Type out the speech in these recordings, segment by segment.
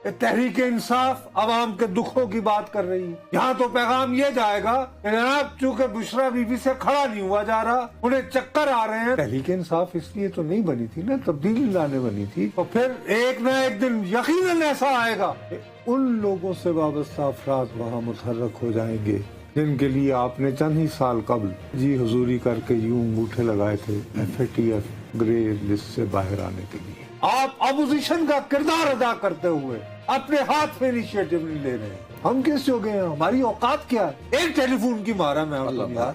تحریک انصاف عوام کے دکھوں کی بات کر رہی ہے. یہاں تو پیغام یہ جائے گا کہ جناب چونکہ بشرا بی بی سے کھڑا نہیں ہوا جا رہا, انہیں چکر آ رہے ہیں. تحریک انصاف اس لیے تو نہیں بنی تھی نا, تبدیلی لانے بنی تھی. اور پھر ایک نہ ایک دن یقیناً ایسا آئے گا کہ ان لوگوں سے وابستہ افراد وہاں متحرک ہو جائیں گے جن کے لیے آپ نے چند ہی سال قبل جی حضوری کر کے یوں انگوٹھے لگائے تھے FATF گرے لسٹ سے باہر آنے کے لیے. آپ اپوزیشن کا کردار ادا کرتے ہوئے اپنے ہاتھ میں انیشیٹو نہیں لے رہے ہیں. ہم کس جوگے ہیں؟ ہماری اوقات کیا ہے؟ ایک ٹیلی فون کی مارا میں آپ کو یار.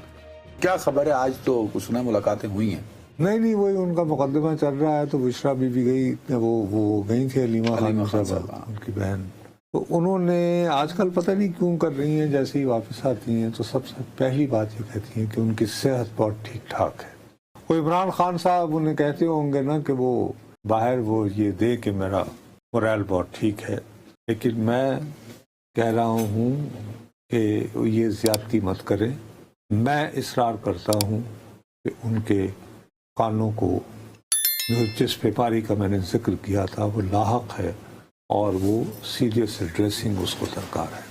کیا خبر ہے؟ آج تو کچھ سنا ملاقاتیں ہوئی ہیں. نہیں وہی ان کا مقدمہ چل رہا ہے. تو بشرا بی بی گئی, وہ گئی تھی حلیمہ خان صاحبہ, ان کی بہن. تو انہوں نے آج کل پتہ نہیں کیوں کر رہی ہیں, جیسے ہی واپس آتی ہیں تو سب سے پہلی بات یہ کہتی ہیں کہ ان کی صحت بہت ٹھیک ٹھاک ہے. وہ عمران خان صاحب انہیں کہتے ہوں گے نا کہ وہ باہر وہ یہ دے کہ میرا مورائل بہت ٹھیک ہے, لیکن میں کہہ رہا ہوں کہ یہ زیادتی مت کریں. میں اصرار کرتا ہوں کہ ان کے کانوں کو جس بیماری کا میں نے ذکر کیا تھا وہ لاحق ہے اور وہ سیریس ڈریسنگ اس کو درکار ہے.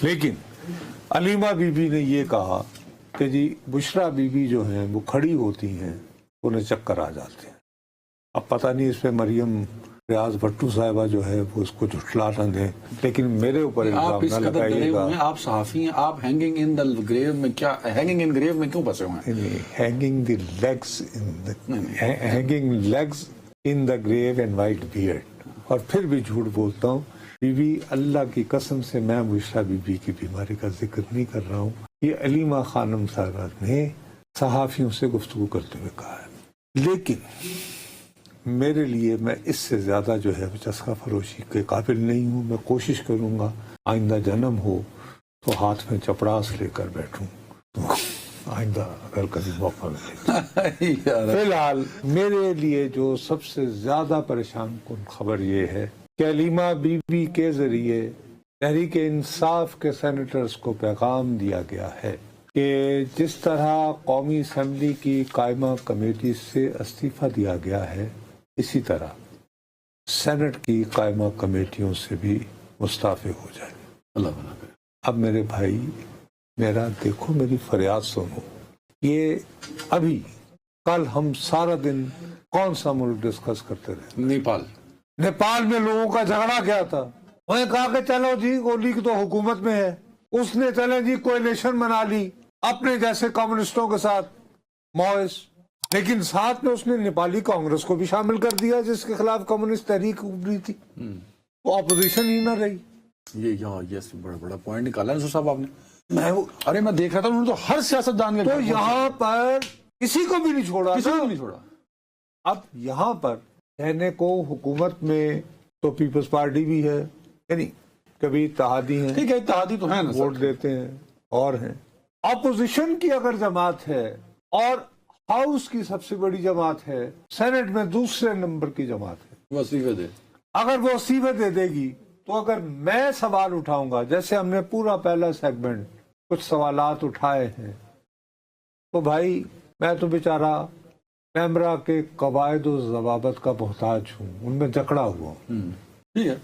لیکن حلیمہ بی بی نے یہ کہا کہ جی بشرا بی بی جو ہیں وہ کھڑی ہوتی ہیں انہیں چکر آ جاتے ہیں. اب پتہ نہیں اس پہ مریم ریاض بھٹو صاحبہ جو ہے وہ اس کو جھٹلا نہ دیں, لیکن میرے اوپر الزام نہ لگائیے گا. آپ صحافی ہیں, آپ ہینگنگ ان دی گریو میں کیا ہینگنگ ان گریو میں کیوں پھنسے ہوئے ہیں؟ Hanging the legs hanging legs in the grave and white beard. اور پھر بھی جھوٹ بولتا ہوں. بی بی اللہ کی قسم سے میں بشرا بی بی کی بیماری کا ذکر نہیں کر رہا ہوں. یہ حلیمہ خانم صاحبہ نے صحافیوں سے گفتگو کرتے ہوئے کہا ہے. لیکن میرے لیے میں اس سے زیادہ جو ہے چسکا فروشی کے قابل نہیں ہوں. میں کوشش کروں گا آئندہ جنم ہو تو ہاتھ میں چپڑاس لے کر بیٹھوں, تو آئندہ اگر کبھی موقع ملے. فی الحال میرے لیے جو سب سے زیادہ پریشان کن خبر یہ ہے کہ حلیمہ بی بی کے ذریعے تحریک انصاف کے سینیٹرز کو پیغام دیا گیا ہے کہ جس طرح قومی اسمبلی کی قائمہ کمیٹی سے استعفیٰ دیا گیا ہے, اسی طرح سینٹ کی قائمہ کمیٹیوں سے بھی مستعفی ہو جائے. اللہ بنا کرے. اب میرے بھائی میرا دیکھو, میری فریاد سنو. یہ ابھی کل ہم سارا دن کون سا ملک ڈسکس کرتے رہے؟ نیپال میں لوگوں کا جھگڑا کیا تھا. انہیں کہا کہ چلو جی اولی کی تو حکومت میں ہے, اس نے چلے جی کوئلیشن بنا لی اپنے جیسے کمیونسٹوں کے ساتھ ماویس, لیکن ساتھ میں اس نے نیپالی کانگریس کو بھی شامل کر دیا جس کے خلاف کمیونسٹ تحریک ابھری تھی. وہ اپوزیشن ہی نہ رہی. یہ بڑا پوائنٹ نکالا ہے صاحب آپ نے. ارے میں دیکھ رہا تھا انہوں نے تو ہر سیاست دان کے تو یہاں پر کسی کو بھی نہیں چھوڑا, کسی کو نہیں چھوڑا. اب یہاں پر کہنے کو حکومت میں تو پیپلز پارٹی بھی ہے, یعنی کبھی اتحادی ہیں, ٹھیک ہے اتحادی تو ہے نا, ووٹ دیتے ہیں اور ہیں. اپوزیشن کی اگر جماعت ہے اور ہاؤس کی سب سے بڑی جماعت ہے, سینٹ میں دوسرے نمبر کی جماعت ہے, وہ استعفے دے. اگر وہ استعفے دے دے گی تو اگر میں سوال اٹھاؤں گا, جیسے ہم نے پورا پہلا سیگمنٹ کچھ سوالات اٹھائے ہیں, تو بھائی میں تو بیچارہ پیمرا کے قواعد و ضوابط کا محتاج ہوں, ان میں جکڑا ہوا ہوں. ٹھیک ہے,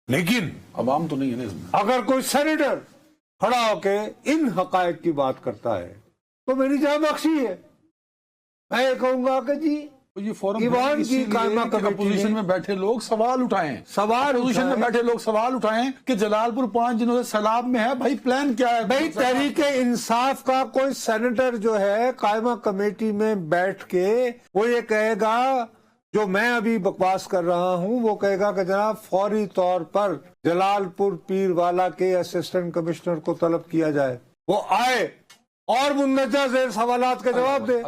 لیکن عوام تو نہیں ہے نا اس میں. اگر کوئی سینیٹر کھڑا ہو کے ان حقائق کی بات کرتا ہے تو میری جان بخشی ہے. میں یہ کہوں گا کہ جی یہ فورم ایوان کی قائمہ کمیٹی اپوزیشن میں بیٹھے لوگ سوال اٹھائیں, اپوزیشن میں بیٹھے لوگ سوال اٹھائیں کہ جلال پور 5 دنوں سے سیلاب میں ہے, بھائی پلان کیا ہے؟ بھائی تحریک انصاف کا کوئی سینیٹر جو ہے قائمہ کمیٹی میں بیٹھ کے وہ یہ کہے گا جو میں ابھی بکواس کر رہا ہوں, وہ کہے گا کہ جناب فوری طور پر جلال پور پیر والا کے اسسٹنٹ کمشنر کو طلب کیا جائے, وہ آئے اور مندرجہ ذیل سوالات کا جواب دے.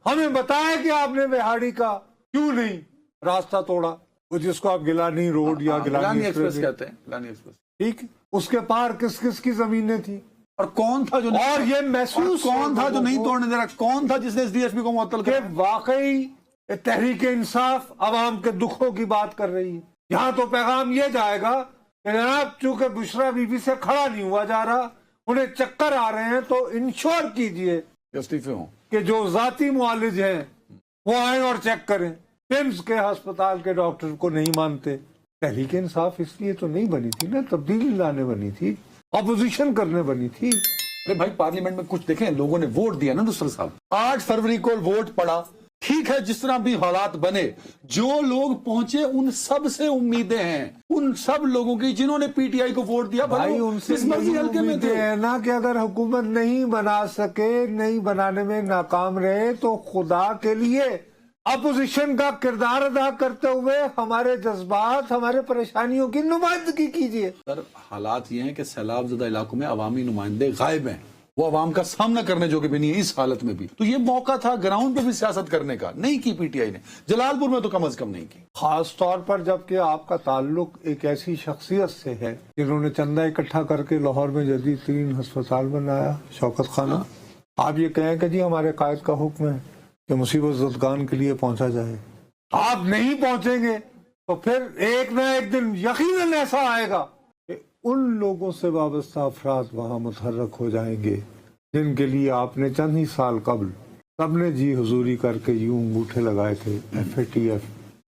ہمیں بتائے کہ آپ نے بہاڑی کا کیوں نہیں راستہ توڑا, وہ جس کو آپ گیلانی روڈ یا گیلانی ایکسپریس کہتے ہیں, گیلانی ایکسپریس, ٹھیک, اس کے پار کس کس کی زمینیں تھیں, اور کون تھا جو اور یہ محسوس کون تھا جو نہیں توڑنے دے رہا, کون تھا جس نے DSP کو معطل کہ کیا؟ واقعی تحریک انصاف عوام کے دکھوں کی بات کر رہی ہے. یہاں تو پیغام یہ جائے گا کہ جناب چونکہ بشرا بی بی سے کھڑا نہیں ہوا جا رہا, انہیں چکر آ رہے ہیں, تو انشور کیجئے استعفے ہوں کہ جو ذاتی معالج ہیں وہ آئیں اور چیک کریں. پمس کے ہسپتال کے ڈاکٹر کو نہیں مانتے, تحریک انصاف اس لیے تو نہیں بنی تھی نا، تبدیلی لانے بنی تھی، اپوزیشن کرنے بنی تھی۔ ارے بھائی پارلیمنٹ میں کچھ دیکھیں، لوگوں نے ووٹ دیا نا نصرت صاحب، 8 فروری کو ووٹ پڑا، ٹھیک ہے جس طرح بھی حالات بنے، جو لوگ پہنچے ان سب سے امیدیں ہیں، ان سب لوگوں کی جنہوں نے پی ٹی آئی کو ووٹ دیا، بھائی ان سے اس مرضی حلقے میں تھے۔ ہے نا کہ اگر حکومت نہیں بنا سکے، نہیں بنانے میں ناکام رہے تو خدا کے لیے اپوزیشن کا کردار ادا کرتے ہوئے ہمارے جذبات، ہمارے پریشانیوں کی نمائندگی کیجیے۔ سر حالات یہ ہیں کہ سیلاب زدہ علاقوں میں عوامی نمائندے غائب ہیں، وہ عوام کا سامنا کرنے جو کہ بھی نہیں ہے اس حالت میں بھی، تو یہ موقع تھا گراؤنڈ پہ بھی سیاست کرنے کا، نہیں کی پی ٹی آئی نے، جلال پور میں تو کم از کم نہیں کی۔ خاص طور پر جبکہ آپ کا تعلق ایک ایسی شخصیت سے ہے جنہوں نے چندہ اکٹھا کر کے لاہور میں جدید ترین ہسپتال بنایا، شوکت خانہ۔ آپ یہ کہیں کہ جی ہمارے قائد کا حکم ہے کہ مصیبت زدگان کے لیے پہنچا جائے، آپ نہیں پہنچیں گے تو پھر ایک نہ ایک دن یقیناً ایسا آئے گا کہ ان لوگوں سے وابستہ افراد وہاں متحرک ہو جائیں گے جن کے لیے آپ نے چند ہی سال قبل سب نے جی حضوری کر کے یوں انگوٹھے لگائے تھے F A T F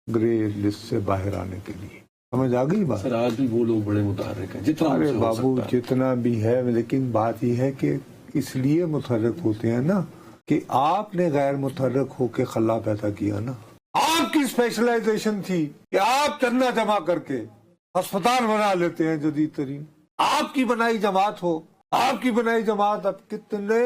grey list سے باہر آنے کے لیے۔ سمجھ آ گئی بات؟ سر آج بھی وہ لوگ بڑے متحرک ہیں جتنا ارے ان سے ہو بابو سکتا ہے۔ جتنا بھی ہے، لیکن بات یہ ہے کہ اس لیے متحرک ہوتے ہیں نا کہ آپ نے غیر متحرک ہو کے خلا پیدا کیا نا، آپ کی اسپیشلائزیشن تھی کہ آپ چندہ جمع کر کے ہسپتال بنا لیتے ہیں جدید ترین، آپ کی بنائی جماعت ہو، آپ کی بنائی جماعت اب کتنے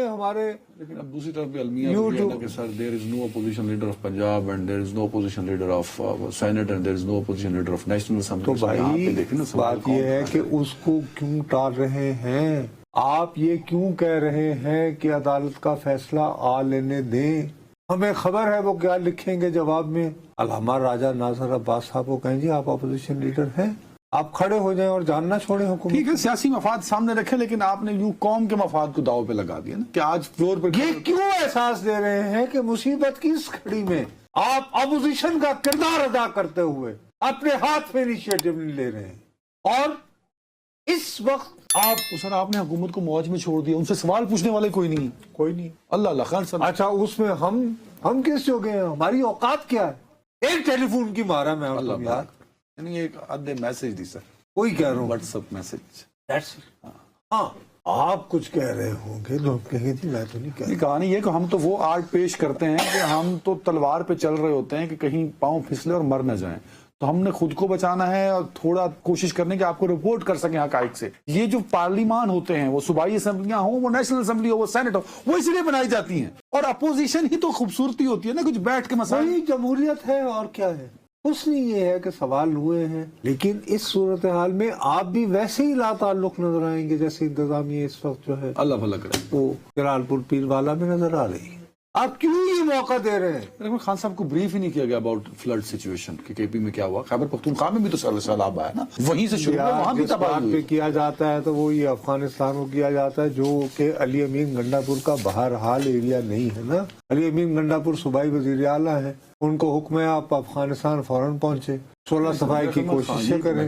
ہمارے۔ لیکن اب دوسری طرف بھی المیہ بھی ہے نا کہ سر there is no opposition leader of Punjab and there is no opposition leader of Senate and there is no opposition leader of National Assembly۔ تو یہاں پہ بھائی دیکھیں نا سوال بات یہ ہے کہ اس کو کیوں ٹال رہے ہیں؟ آپ یہ کیوں کہہ رہے ہیں کہ عدالت کا فیصلہ آ لینے دیں؟ ہمیں خبر ہے وہ کیا لکھیں گے جواب میں۔ علامہ راجہ ناصر عباس صاحب کو کہیں جی آپ اپوزیشن لیڈر ہیں، آپ کھڑے ہو جائیں اور جاننا چھوڑیں حکومت۔ ٹھیک ہے سیاسی مفاد سامنے رکھے، لیکن آپ نے یوں قوم کے مفاد کو داؤ پہ لگا دیا نا کہ آج فلور پر یہ کیوں احساس دے رہے ہیں کہ مصیبت کی اس گھڑی میں آپ اپوزیشن کا کردار ادا کرتے ہوئے اپنے ہاتھ میں انیشیٹو نہیں لے رہے ہیں، اور اس وقت سر آپ نے حکومت کو موج میں چھوڑ دیا، ان سے سوال پوچھنے والے کوئی نہیں، کوئی نہیں۔ اللہ اللہ خان سر۔ اچھا اس میں ہم کس جوگے ہیں؟ ہماری اوقات کیا ہے؟ ایک ٹیلی فون کی مارا میں اور تم یار، یعنی ایک آدھے میسج دی سر، کوئی کہہ رہا ہوں واٹس ایپ میسج۔ ہاں آپ کچھ کہہ رہے ہوں گے تو ہم کہیں گے جی میں تو نہیں کہہ رہا۔ کہانی یہ کہ ہم تو وہ آرٹ پیش کرتے ہیں کہ ہم تو تلوار پہ چل رہے ہوتے ہیں کہ کہیں پاؤں پھسلے اور مر نہ جائیں، تو ہم نے خود کو بچانا ہے اور تھوڑا کوشش کرنے کی آپ کو رپورٹ کر سکیں حقائق سے۔ یہ جو پارلیمان ہوتے ہیں، وہ صوبائی اسمبلیاں ہوں، وہ نیشنل اسمبلی ہو، وہ سینٹ ہو، وہ اس لیے بنائی جاتی ہیں، اور اپوزیشن ہی تو خوبصورتی ہوتی ہے نا، کچھ بیٹھ کے مسائل۔ وہی جمہوریت ہے اور کیا ہے۔ حسن یہ ہے کہ سوال ہوئے ہیں، لیکن اس صورتحال میں آپ بھی ویسے ہی لا تعلق نظر آئیں گے جیسے انتظامیہ اس وقت جو ہے اللہ بھلا کرے۔ وہ جلال پور پیر والا میں نظر آ رہی ہے۔ آپ کیوں یہ موقع دے رہے ہیں؟ لیکن خان صاحب کو بریف ہی نہیں کیا گیا اباؤٹ فلڈ سچویشن کہ کے پی میں کیا ہوا۔ خیبر پختونخوا میں بھی تو سیلاب آیا نا، وہیں سے شروع ہوا، وہاں بھی جس تباہی بات ہوئی۔ پہ کیا جاتا ہے تو وہ یہ افغانستان کو کیا جاتا ہے، جو کہ علی امین گنڈا پور کا بہرحال ایریا نہیں ہے نا۔ علی امین گنڈا پور صوبائی وزیر اعلیٰ ہے، ان کو حکم ہے آپ افغانستان فوراً پہنچے، 16 صفائی کی کوششیں کریں۔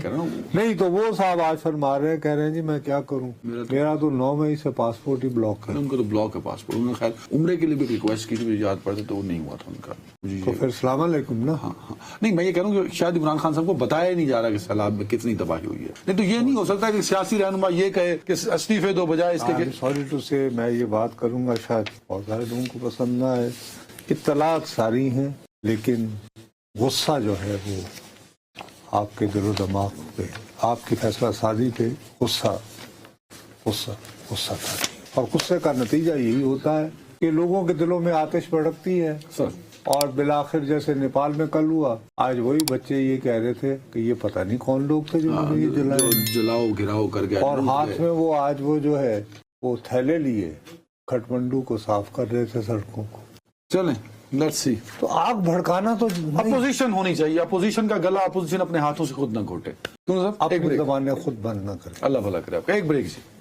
نہیں تو وہ صاحب آج فرما رہے ہیں، کہہ رہے ہیں جی میں کیا کروں، میرا تو 9 مئی سے پاسپورٹ ہی بلاک ہے۔ ان کو تو بلاک ہے پاسپورٹ، انہوں نے خیر عمرے کے لیے بھی ریکویسٹ کی تھی، یاد پڑتے تو وہ نہیں ہوا تھا ان کا۔ تو پھر السلام علیکم نا۔ نہیں میں یہ کہہ رہا ہوں کہ شاید عمران خان صاحب کو بتایا ہی نہیں جا رہا کہ سیلاب میں کتنی تباہی ہوئی ہے۔ نہیں تو یہ نہیں ہو سکتا کہ سیاسی رہنما یہ کہے کہ استعفے دو بجائے اس کے۔ سوری ٹو سے میں یہ بات کروں گا، شاید بہت سارے لوگوں کو پسند نہ آئے، اطلاعات ساری ہیں، لیکن غصہ جو ہے وہ آپ کے دل و دماغ پہ، آپ کی فیصلہ سازی پہ غصہ تھا، اور غصے کا نتیجہ یہی ہوتا ہے کہ لوگوں کے دلوں میں آتش بھڑکتی ہے، اور بالآخر جیسے نیپال میں کل ہوا، آج وہی بچے یہ کہہ رہے تھے کہ یہ پتہ نہیں کون لوگ تھے جنہوں نے یہ جلاؤ گھراؤ کر گیا، اور ہاتھ میں وہ آج وہ جو ہے وہ تھیلے لیے کھٹمنڈو کو صاف کر رہے تھے سڑکوں کو۔ چلیں لیٹس سی۔ تو آگ بھڑکانا تو اپوزیشن ہونی چاہیے، اپوزیشن کا گلا اپوزیشن اپنے ہاتھوں سے خود نہ گھوٹے۔ اپنی زبانیں خود بند نہ کرے۔ اللہ بھلا کرے آپ کا۔ ایک بریک جی۔